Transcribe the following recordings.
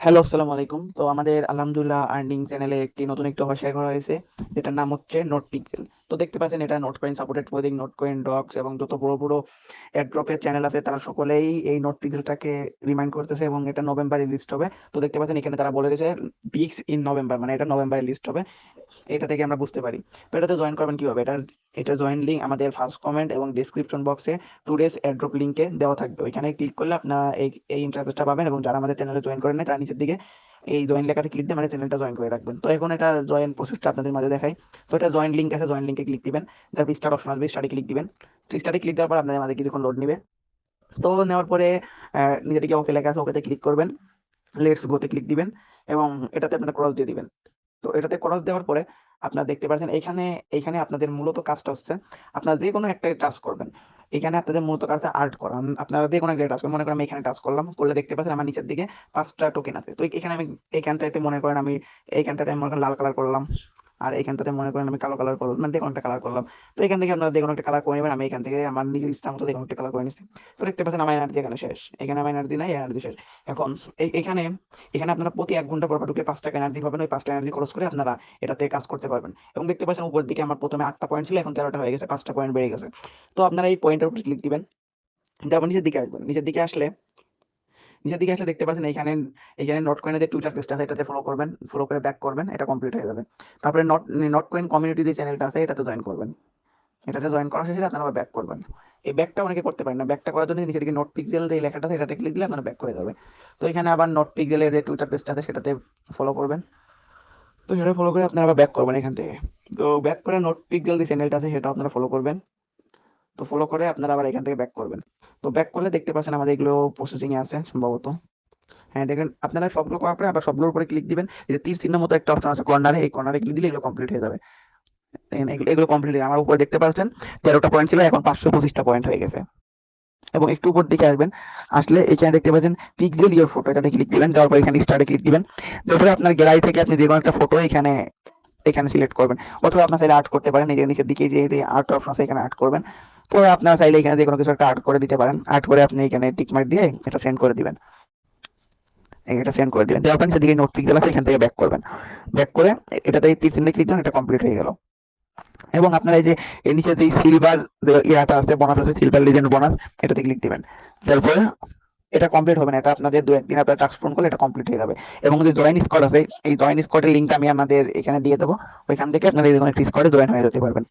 Hello, আসসালামু আলাইকুম। তো আমাদের আলহামদুলিল্লাহ আর্নিং চ্যানেলে নতুন একটি অফার শেয়ার করা হয়েছে, যেটার নাম হচ্ছে নোট পিক্সেল। তো দেখতে পাচ্ছেন এটা নোট কয়েন সাপোর্টেড প্রতীক, নোট কয়েন ডক্স এবং যত বড় বড় এয়ারড্রপের চ্যানেল আছে তারা সকলেই এই নোট পিক্সেলটাকে রিমাইন্ড করতেছে এবং এটা নভেম্বরে লিস্ট হবে। তো দেখতে পাচ্ছেন এখানে তারা বলে দিয়েছে পিক্স ইন নভেম্বর, মানে এটা নভেম্বরে লিস্ট হবে। এটা থেকে আমরা বুঝতে পারি। তো এটাতে জয়েন করবেন কিভাবে? এটা জয়েন লিঙ্ক আমাদের ফার্স্ট কমেন্ট এবং ডিসক্রিপশন বক্সে টুডেস এয়ারড্রপ লিঙ্কে দেওয়া থাকবে। ওইখানে ক্লিক করলে আপনারা এই ইন্টারফেসটা পাবেন এবং যারা আমাদের চ্যানেলে জয়েন করেন নাই তারা নিচের দিকে এই জয়েন লেখাতে ক্লিক দিয়ে আমাদের চ্যানেলটা জয়েন করে রাখবেন। তো এখন এটা জয়েন প্রসেসটা আপনাদের মাঝে দেখাই। তো এটা জয়েন লিঙ্ক আছে, জয়েন লিঙ্কে ক্লিক দিবেন। তারপর স্টার্ট অপশন আসবে, স্টার্টে ক্লিক দিবেন। তো স্টার্টে ক্লিক দেওয়ার পর আপনাদের মাঝে কিছুক্ষণ লোড নেবে। তো নেওয়ার পরে নিজের দিকে ওকে লেখা আছে, ওকেতে ক্লিক করবেন। লেটস গোতে ক্লিক দিবেন এবং এটাতে আপনাদের ক্রস দিয়ে দিবেন। তো এটাতে ক্রস দেওয়ার পরে আপনারা দেখতে পাচ্ছেন এইখানে এইখানে আপনাদের মূলত কাজটা হচ্ছে আপনারা যে কোনো একটা টাচ করবেন। এখানে আপনাদের মূলত কাজটা আর্ট করা। আপনারা যে কোনো একটা টাচ করেন, মনে করেন আমি এখানে টাচ করলাম, করলে দেখতে পাচ্ছেন আমার নিচের দিকে 5টা টোকেন আছে। তো এখানে আমি এইখানটাতে মনে করেন আমি এইখানটাতে আমি মনে করেন লাল কালার করলাম, আর এইখানটাতে মনে করেন আমি কালো কালার করলাম, মানে যে কোনো একটা কালার করলাম। তো এখান থেকে আপনারা যে কোনো একটা কালার করে নেবেন। আমি এখান থেকে আমার নিজের ইচ্ছা মতো যে কোনো একটা কালার করে নিচ্ছি। তো দেখতে পাচ্ছেন আমার এনার্জি এখানে শেষ, এখানে আমার এনার্জি নাই, এনার্জি শেষ। এখন এখানে এখানে আপনারা প্রতি 1 ঘন্টা পর পর ঢুকে 5 টাকা এনার্জি পাবেন। ওই 5টা এনার্জি খরচ করে আপনারা এটাতে কাজ করতে পারবেন। এবং দেখতে পাচ্ছেন উপর দিকে আমার প্রথমে 8টা পয়েন্ট ছিল, এখন 13টা হয়ে গেছে, 5টা পয়েন্ট বেড়ে গেছে। তো আপনারা এই পয়েন্টের উপর ক্লিক দিবেন। তারপর নিচের দিকে আসবেন। নিচের দিকে আসলে দেখতে পাচ্ছেন এইখানে এইখানে নট কয়েনের যে টুইটার পেজটা আছে এটাতে ফলো করবেন, ফলো করে ব্যাক করবেন, এটা কমপ্লিট হয়ে যাবে। তারপরে নট কয়েন কমিউনিটি যে চ্যানেলটা আছে এটাতে জয়েন করবেন। এটাতে জয়েন করা শেষে আপনারা আবার ব্যাক করবেন। এই ব্যাকটা অনেকে করতে পারেন না। ব্যাকটা করার জন্য নিচে দিকে নোট পিক্সেল যে লেখাটা আছে এটাতে ক্লিক দিলে আপনারা ব্যাক করে যাবে। তো এখানে আবার নোট পিক্সেলের যে টুইটার পেজটা আছে সেটাতে ফলো করবেন। তো সেটা ফলো করে আপনারা আবার ব্যাক করবেন এখান থেকে। তো ব্যাক করে নোট পিক্সেল যে চ্যানেলটা আছে সেটা আপনারা ফলো করবেন। তো ফলো করে আপনারা আবার এখান থেকে ব্যাক করবেন। তো ব্যাক করলে দেখতে পাচ্ছেন আমাদের এগুলো প্রসেসিং এ আছে সম্ভবত। হ্যাঁ, দেখেন আপনারা সবগুলো করার পরে আবার সবগুলোর উপরে ক্লিক দিবেন। এই যে তীর চিহ্ন মতো একটা অপশন আছে কর্নারে, এই কর্নারে ক্লিক দিলে এগুলো কমপ্লিট হয়ে যাবে। দেখেন এগুলো কমপ্লিট হয়ে আমার উপরে দেখতে পাচ্ছেন 13টা পয়েন্ট ছিল, এখন 525টা পয়েন্ট হয়ে গেছে। এবং একটু উপর দিকে আসবেন, আসলে এখানে দেখতে পাচ্ছেন পিক্সেল ইওর ফটো, এটাতে ক্লিক দিবেন। দেওয়ার পর এখানে স্টার্টে ক্লিক দিবেন। তারপরে আপনার গ্যালারি থেকে আপনি যে কোনো একটা ফটো এখানে এখানে সিলেক্ট করবেন, অথবা আপনার চাইলে আর্ট করতে পারেন। এই যে নিচের দিকে যে আর্ট অপশন আছে এখানে আর্ট করবেন। তো আপনারা চাইলে এখানে যে কোনো কিছু একটা আর্ট করে দিতে পারেন। আর্ট করে আপনি এখানে টিক মার্ক দিয়ে এটা সেন্ড করে দিবেন। এটা সেন্ড করে দিবেন। দেওয়ার পর নিচের দিকে নোট পিক্সেল আছে, এখান থেকে ব্যাক করবেন। ব্যাক করে এটাতে তীর চিহ্নে ক্লিক দিন, এটা কমপ্লিট হয়ে গেল। এবং আপনারা এই যে এর নিচে যে সিলভার যে ইয়াটা আছে, বোনাস আছে, সিলভার লিজেন্ড বোনাস, এটাতে ক্লিক দিবেন। তারপরে এটা কমপ্লিট হবে না, এটা আপনাদের 2-1 দিন আপনার টাস্ক পূরণ করলে এটা কমপ্লিট হয়ে যাবে। এবং যে জয়েন স্কোয়াড আছে, এই জয়েন স্কোয়াডের লিঙ্কটা আমি আমাদের এখানে দিয়ে দেবো। ওইখান থেকে আপনারা যে কোনো একটি স্কোয়াডে জয়েন হয়ে যেতে পারবেন।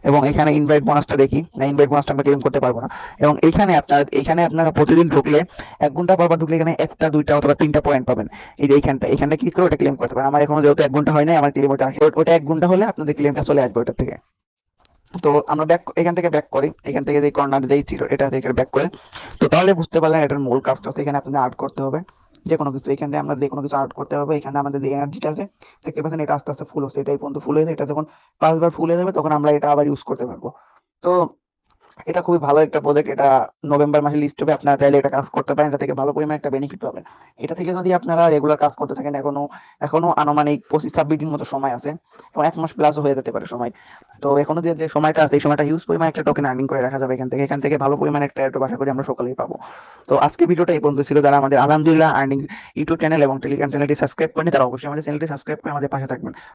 এবং এখানে ইনভাইট বোনাসটা দেখি না, ইনভাইট বোনাসটা আমরা ক্লেম করতে পারবো না। এবং এখানে আপনারা প্রতিদিন ঢুকলে 1 ঘন্টা পর পর ঢুকলে এখানে 1টা 2টা অথবা 3টা পয়েন্ট পাবেন। এই যে এখানে ক্লিক করে ওটা ক্লেম করতে পারেন। আমার এখনো যেহেতু 1 ঘন্টা হয় নাই, আমার ক্লেম ওটা 1 ঘন্টা হলে আপনাদের ক্লেমটা চলে আসবে ওটা থেকে। তো আমরা এখান থেকে ব্যাক করি, এখান থেকে যে কর্নার যেই ছিল এটা থেকে ব্যাক করে। তো তাহলে বুঝতে পারলেন এটার মূল কাজটা হচ্ছে এখানে আপনাদের আর্ট করতে হবে যে কোনো কিছু। এখান থেকে আমরা যে কোনো কিছু আর্ট করতে পারবো। এখানে আমাদের যে এনার্জিটা আছে দেখতে পাচ্ছেন এটা আস্তে আস্তে ফুল হচ্ছে, এটা এই পর্যন্ত ফুল হয়েছে। এটা যখন 5বার ফুল হয়ে যাবে তখন আমরা এটা আবার ইউজ করতে পারবো। তো এটা খুবই ভালো একটা প্রজেক্ট। এটা নভেম্বর মাসে লিস্ট হবে, আপনারা চাইলে এটা কাজ করতে পারেন। এটা থেকে ভালো পরিমাণে একটা বেনিফিট পাবেন। এটা থেকে যদি আপনারা রেগুলার কাজ করতে থাকেন, এখনো এখনো আনুমানিক 25-26 দিন মতো সময় আছে এবং 1 মাস প্লাসও হয়ে যেতে পারে সময়। তো এখনো যে সময়টা আছে এই সময়টা হিউজ পরিমাণে একটা টোকেন আর্নিং করে রাখা যাবে এখান থেকে ভালো পরিমাণে একটা এয়ারড্রপ আশা করি আমরা সকলেই পাবো। তো আজকে ভিডিওটা এই পর্যন্ত ছিল। যারা আমাদের আলহামদুলিল্লাহ আর্নিং ইউটিউব চ্যানেল এবং টেলিগ্রাম চ্যানেলটি সাবস্ক্রাইব করেনি তারা অবশ্যই আমাদের চ্যানেলটি সাবস্ক্রাইব করে আমাদের পাশে থাকবেন।